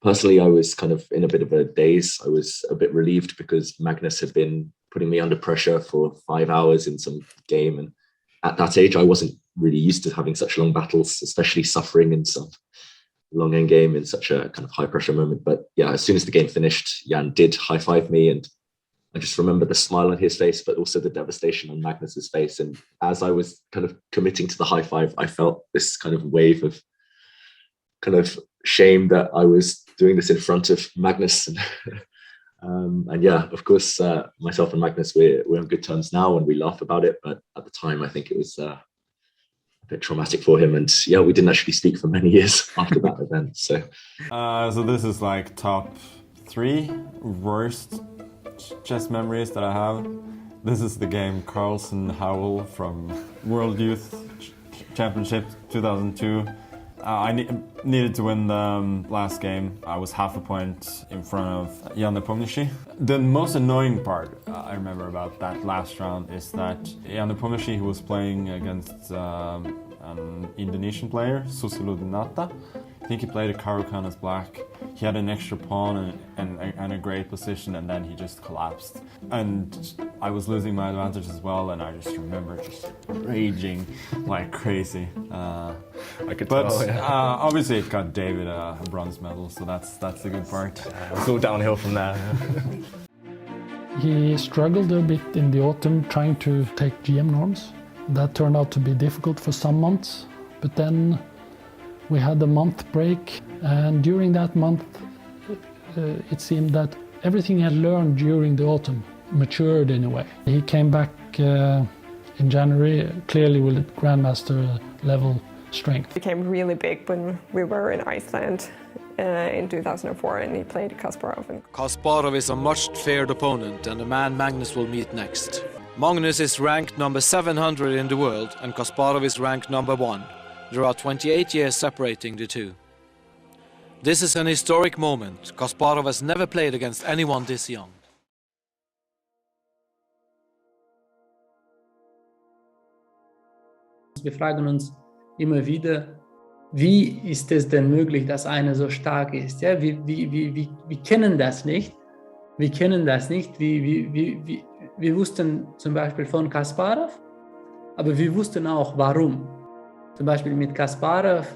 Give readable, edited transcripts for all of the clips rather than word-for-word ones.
personally, I was kind of in a bit of a daze. I was a bit relieved because Magnus had been putting me under pressure for 5 hours in some game. And at that age, I wasn't really used to having such long battles, especially suffering in some long end game in such a kind of high pressure moment. But yeah, as soon as the game finished, Jan did high five me, and I just remember the smile on his face, but also the devastation on Magnus's face. And as I was kind of committing to the high five, I felt this kind of wave of kind of shame that I was doing this in front of Magnus. And yeah, of course, myself and Magnus, we're on good terms now and we laugh about it. But at the time, I think it was a bit traumatic for him. And yeah, we didn't actually speak for many years after that event. So this is like top 3 worst chess memories that I have. This is the game Carlsen Howell from World Youth Championship 2002. I needed to win the last game. I was half a point in front of Jan Nepomniachtchi. The most annoying part I remember about that last round is that Jan Nepomniachtchi, who was playing against an Indonesian player, Susilo Dinata. I think he played a Caro-Kann as black. He had an extra pawn and a great position, and then he just collapsed. And I was losing my advantage as well, and I just remember just raging like crazy. I could but tell, yeah. Obviously it got David a bronze medal, so that's the good part. It's all downhill from there. He struggled a bit in the autumn trying to take GM norms. That turned out to be difficult for some months, but then we had a month break, and during that month it seemed that everything he had learned during the autumn matured in a way. He came back in January clearly with Grandmaster level strength. He became really big when we were in Iceland in 2004 and he played Kasparov. Kasparov is a much-feared opponent and the man Magnus will meet next. Magnus is ranked number 700 in the world and Kasparov is ranked number 1. There are 28 years separating the two. This is an historic moment. Kasparov has never played against anyone this young. Wir fragen uns immer wieder, wie ist es denn möglich, dass einer so stark ist? Ja, wir kennen das nicht. Wir kennen das nicht. Wir wussten zum Beispiel von Kasparov, aber wir wussten auch warum. Zum Beispiel mit Kasparov,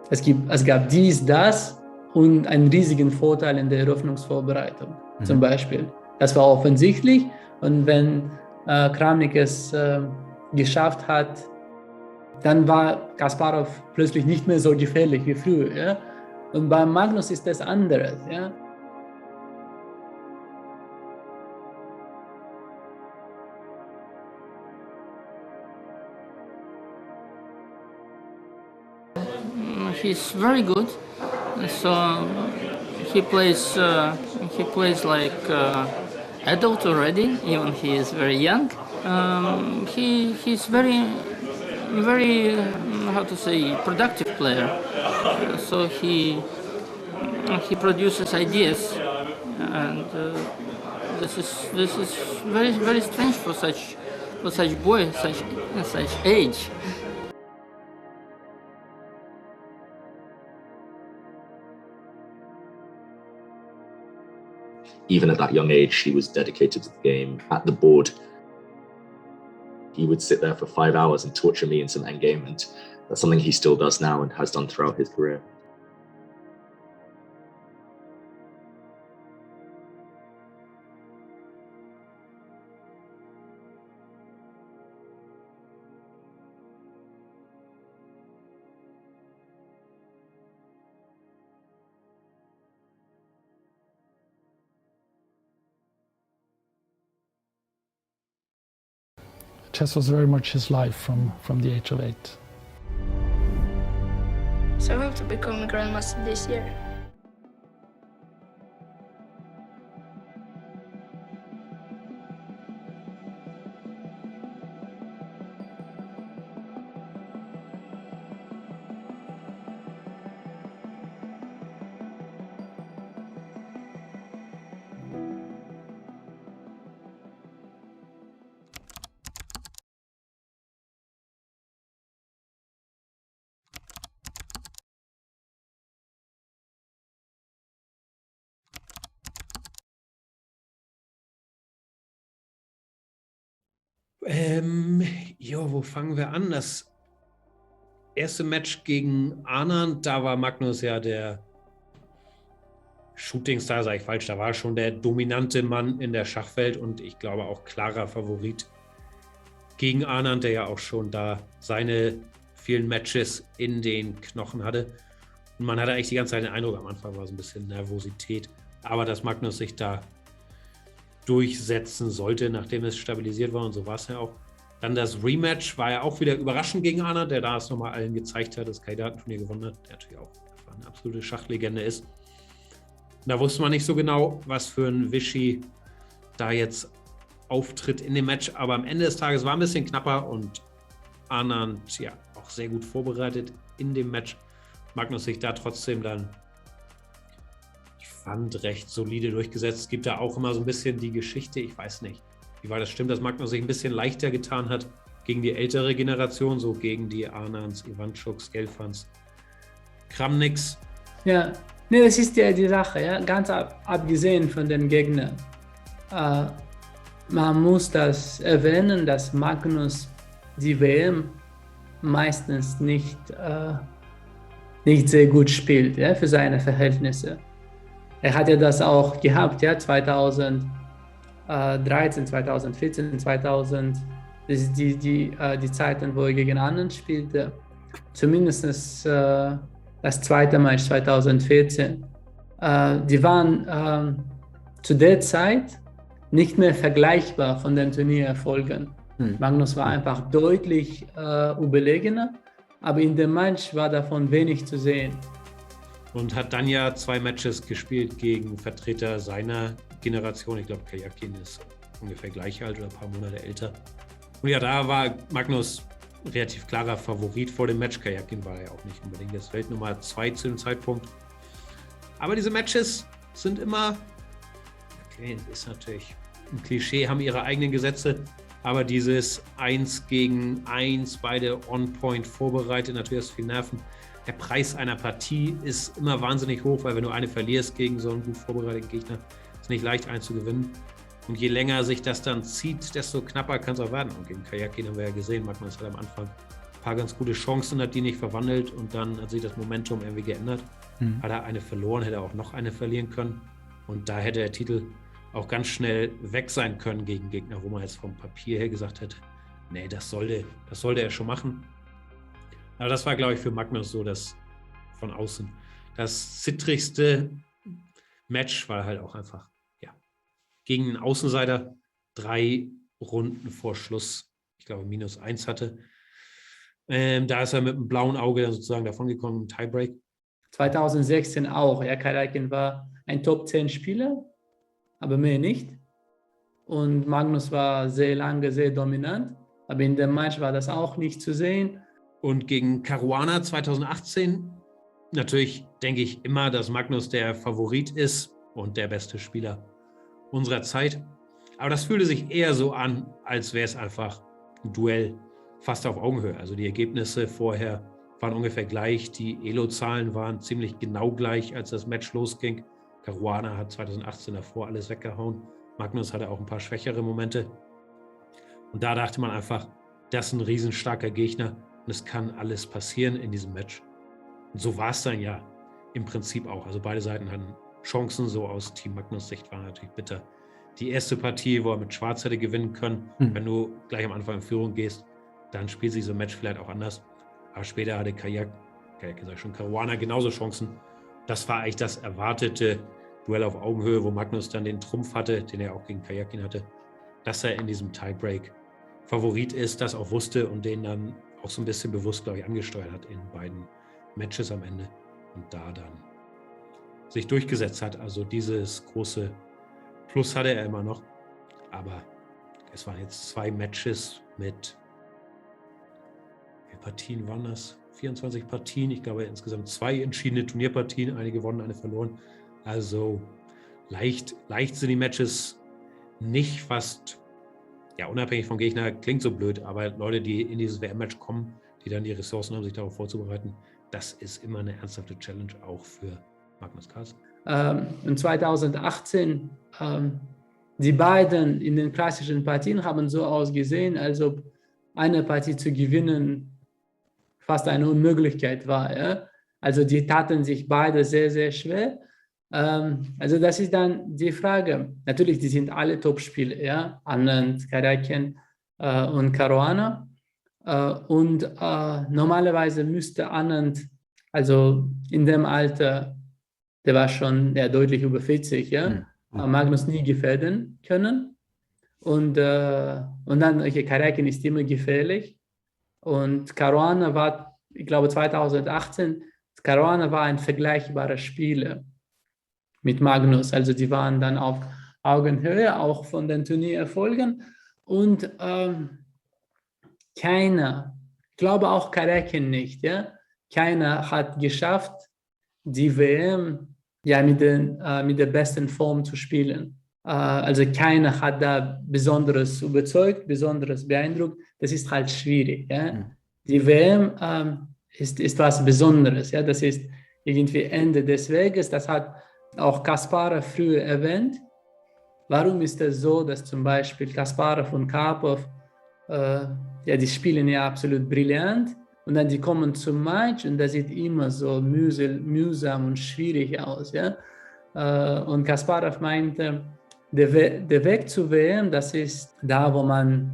es gab dies, das und einen riesigen Vorteil in der Eröffnungsvorbereitung zum Beispiel. Das war offensichtlich und wenn Kramnik es geschafft hat, dann war Kasparov plötzlich nicht mehr so gefährlich wie früher. Ja? Und bei Magnus ist das anderes. Ja? He's very good. So he plays like adult already, even he is very young. He's very how to say productive player. So he produces ideas, and this is very strange for such boy, such age. Even at that young age, he was dedicated to the game. At the board, he would sit there for 5 hours and torture me in some endgame, and that's something he still does now and has done throughout his career. Chess was very much his life from the age of 8. So I hope to become a Grandmaster this year. Wo fangen wir an? Das erste Match gegen Anand, da war Magnus ja der Shootingstar, sage ich falsch, da war schon der dominante Mann in der Schachwelt und ich glaube auch klarer Favorit gegen Anand, der ja auch schon da seine vielen Matches in den Knochen hatte. Und man hatte eigentlich die ganze Zeit den Eindruck, am Anfang war so ein bisschen Nervosität, aber dass Magnus sich da durchsetzen sollte, nachdem es stabilisiert war und so war es ja auch. Dann das Rematch war ja auch wieder überraschend gegen Anand, der da es nochmal allen gezeigt hat, das Kandidatenturnier gewonnen hat, der natürlich auch eine absolute Schachlegende ist. Da wusste man nicht so genau, was für ein Vishy da jetzt auftritt in dem Match, aber am Ende des Tages war ein bisschen knapper und Anand ja auch sehr gut vorbereitet in dem Match. Magnus sich da trotzdem dann, ich fand, recht solide durchgesetzt. Es gibt da auch immer so ein bisschen die Geschichte, ich weiß nicht, wie weit das stimmt, dass Magnus sich ein bisschen leichter getan hat gegen die ältere Generation, so gegen die Anands, Ivanchuks, Gelfans, Kramniks. Ja, nee, das ist ja die Sache, ja, ganz abgesehen von den Gegnern. Man muss das erwähnen, dass Magnus die WM meistens nicht sehr gut spielt, ja, für seine Verhältnisse. Er hat ja das auch gehabt, ja, 2013, 2014, 2000, das ist die Zeiten, wo er gegen Anand spielte. Zumindest das zweite Match 2014. Die waren zu der Zeit nicht mehr vergleichbar von den Turniererfolgen. Magnus war einfach deutlich überlegener, aber in dem Match war davon wenig zu sehen. Und hat dann ja 2 Matches gespielt gegen Vertreter seiner Generation. Ich glaube, Karjakin ist ungefähr gleich alt oder ein paar Monate älter. Und ja, da war Magnus relativ klarer Favorit vor dem Match. Karjakin war ja auch nicht unbedingt das Weltnummer 2 zu dem Zeitpunkt. Aber diese Matches sind immer, okay, ist natürlich ein Klischee, haben ihre eigenen Gesetze, aber dieses 1 gegen 1, beide on point vorbereitet, natürlich ist viel Nerven. Der Preis einer Partie ist immer wahnsinnig hoch, weil wenn du eine verlierst gegen so einen gut vorbereiteten Gegner, ist nicht leicht einzugewinnen. Und je länger sich das dann zieht, desto knapper kann es auch werden. Und gegen Karjakin haben wir ja gesehen, Magnus hat am Anfang ein paar ganz gute Chancen, hat die nicht verwandelt und dann hat sich das Momentum irgendwie geändert. Hat er eine verloren, hätte er auch noch eine verlieren können. Und da hätte der Titel auch ganz schnell weg sein können gegen Gegner, wo man jetzt vom Papier her gesagt hätte, nee, das sollte er schon machen. Aber das war, glaube ich, für Magnus so das von außen das zittrigste Match, weil halt auch einfach, ja, gegen einen Außenseiter 3 Runden vor Schluss, ich glaube, -1 hatte. Da ist er mit einem blauen Auge dann sozusagen davongekommen im Tiebreak. 2016 auch, ja, Karjakin war ein Top-10-Spieler, aber mehr nicht. Und Magnus war sehr lange sehr dominant, aber in dem Match war das auch nicht zu sehen. Und gegen Caruana 2018, natürlich denke ich immer, dass Magnus der Favorit ist und der beste Spieler unserer Zeit. Aber das fühlte sich eher so an, als wäre es einfach ein Duell fast auf Augenhöhe. Also die Ergebnisse vorher waren ungefähr gleich. Die Elo-Zahlen waren ziemlich genau gleich, als das Match losging. Caruana hat 2018 davor alles weggehauen. Magnus hatte auch ein paar schwächere Momente. Und da dachte man einfach, das ist ein riesenstarker Gegner. Und es kann alles passieren in diesem Match. Und so war es dann ja im Prinzip auch. Also beide Seiten hatten Chancen, so aus Team Magnus Sicht war natürlich bitter. Die erste Partie, wo er mit Schwarz hätte gewinnen können, wenn du gleich am Anfang in Führung gehst, dann spielt sich so ein Match vielleicht auch anders. Aber später hatte Caruana genauso Chancen. Das war eigentlich das erwartete Duell auf Augenhöhe, wo Magnus dann den Trumpf hatte, den er auch gegen Karjakin hatte, dass er in diesem Tiebreak Favorit ist, das auch wusste und den dann auch so ein bisschen bewusst, glaube ich, angesteuert hat in beiden Matches am Ende und da dann sich durchgesetzt hat. Also dieses große Plus hatte er immer noch, aber es waren jetzt 2 Matches mit, wie viele Partien waren das? 24 Partien, ich glaube insgesamt 2 entschiedene Turnierpartien, eine gewonnen, eine verloren. Also leicht sind die Matches nicht, fast, ja, unabhängig vom Gegner, klingt so blöd, aber Leute, die in dieses WM-Match kommen, die dann die Ressourcen haben, sich darauf vorzubereiten, das ist immer eine ernsthafte Challenge, auch für Magnus Carlsen. In 2018 die beiden in den klassischen Partien haben so ausgesehen, als ob eine Partie zu gewinnen fast eine Unmöglichkeit war. Ja? Also die taten sich beide sehr, sehr schwer. Also das ist dann die Frage. Natürlich, die sind alle Top-Spieler, ja? Anand, Karjakin und Caruana. Und normalerweise müsste Anand, also in dem Alter, der war schon deutlich über 40, ja? Magnus nie gefährden können. Und dann, okay, Karjakin ist immer gefährlich. Und Caruana war, ich glaube 2018, Caruana war ein vergleichbarer Spieler mit Magnus. Also die waren dann auf Augenhöhe, auch von den Turniererfolgen. Und keiner, ich glaube auch Karjakin nicht, ja? Keiner hat geschafft, die WM ja, mit der besten Form zu spielen. Also keiner hat da Besonderes überzeugt, Besonderes beeindruckt. Das ist halt schwierig. Ja? Die WM ist was Besonderes. Ja? Das ist irgendwie Ende des Weges. Das hat auch Kasparov früher erwähnt. Warum ist es so, dass zum Beispiel Kasparov und Karpov, die spielen ja absolut brillant und dann die kommen zum Match und das sieht immer so mühsam und schwierig aus. Ja? Und Kasparov meinte, der Weg zur WM, das ist da, wo man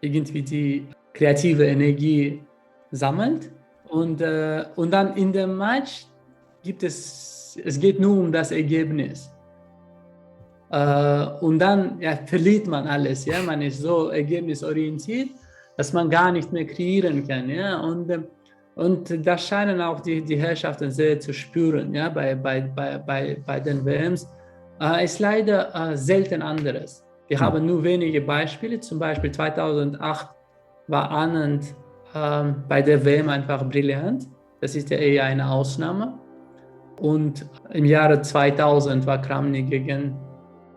irgendwie die kreative Energie sammelt. Und dann in dem Match es geht nur um das Ergebnis. Und dann verliert man alles. Ja? Man ist so ergebnisorientiert, dass man gar nicht mehr kreieren kann. Ja? Und da scheinen auch die Herrschaften sehr zu spüren, ja? bei den WMs. Ist leider selten anderes. Wir haben nur wenige Beispiele. Zum Beispiel 2008 war Anand bei der WM einfach brillant. Das ist ja eher eine Ausnahme. Und im Jahre 2000 war Kramnik gegen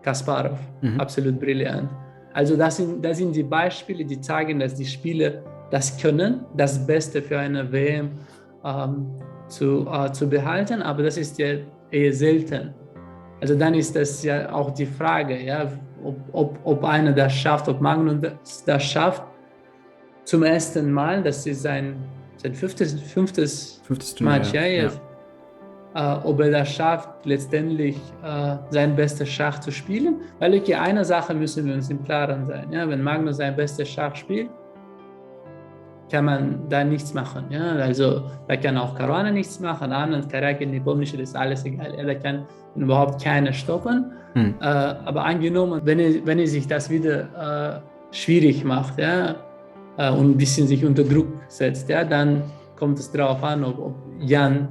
Kasparov absolut brillant. Also das sind die Beispiele, die zeigen, dass die Spieler das können, das Beste für eine WM zu behalten. Aber das ist ja eher selten. Also dann ist das ja auch die Frage, ja, ob einer das schafft, ob Magnus das schafft, zum ersten Mal, das ist sein fünftes Match, ja, jetzt. Ob er das schafft, letztendlich sein bestes Schach zu spielen. Weil okay, eine Sache müssen wir uns im Klaren sein. Ja? Wenn Magnus sein bestes Schach spielt, kann man da nichts machen. Ja? Also da kann auch Caruana nichts machen, Anand, Karjakin, Nepomniachtchi, ist alles egal. Ja? Da kann überhaupt keiner stoppen. Aber angenommen, wenn er sich das wieder schwierig macht, ja? Und ein bisschen sich unter Druck setzt, ja? Dann kommt es darauf an, ob Jan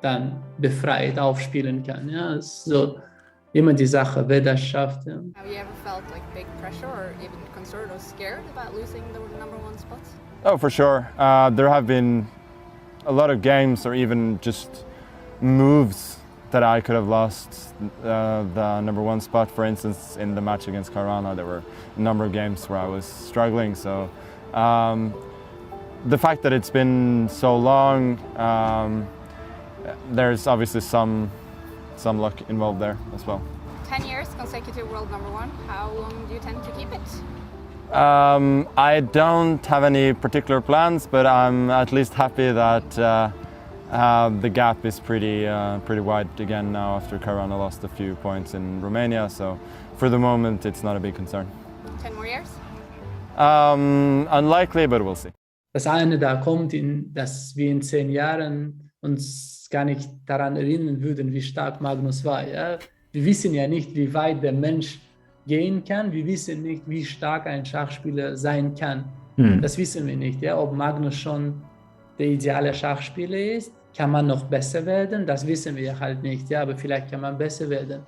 dann befreit aufspielen kann. Ja? Das ist so immer die Sache, wer das schafft. Ja. Have you ever felt like big pressure or even concerned or scared about losing the number one spots? Oh, for sure. There have been a lot of games or even just moves that I could have lost the number one spot. For instance, in the match against Caruana, there were a number of games where I was struggling. So the fact that it's been so long, there's obviously some luck involved there as well. 10 years consecutive world number one. How long do you tend to keep it? I don't have any particular plans, but I'm at least happy that the gap is pretty wide again now after Caruana lost a few points in Romania. So for the moment, it's not a big concern. 10 more years? Unlikely, but we'll see. Das eine da kommt, dass wir in 10 Jahren uns gar nicht daran erinnern würden, wie stark Magnus war. Ja? Wir wissen ja nicht, wie weit der Mensch gehen kann. Wir wissen nicht, wie stark ein Schachspieler sein kann. Das wissen wir nicht. Ja? Ob Magnus schon der ideale Schachspieler ist, kann man noch besser werden? Das wissen wir halt nicht. Ja? Aber vielleicht kann man besser werden.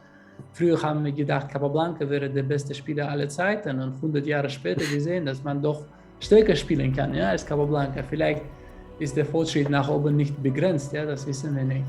Früher haben wir gedacht, Capablanca wäre der beste Spieler aller Zeiten und 100 Jahre später gesehen, dass man doch stärker spielen kann, ja, als Capablanca. Vielleicht ist der Fortschritt nach oben nicht begrenzt, ja, das wissen wir nicht.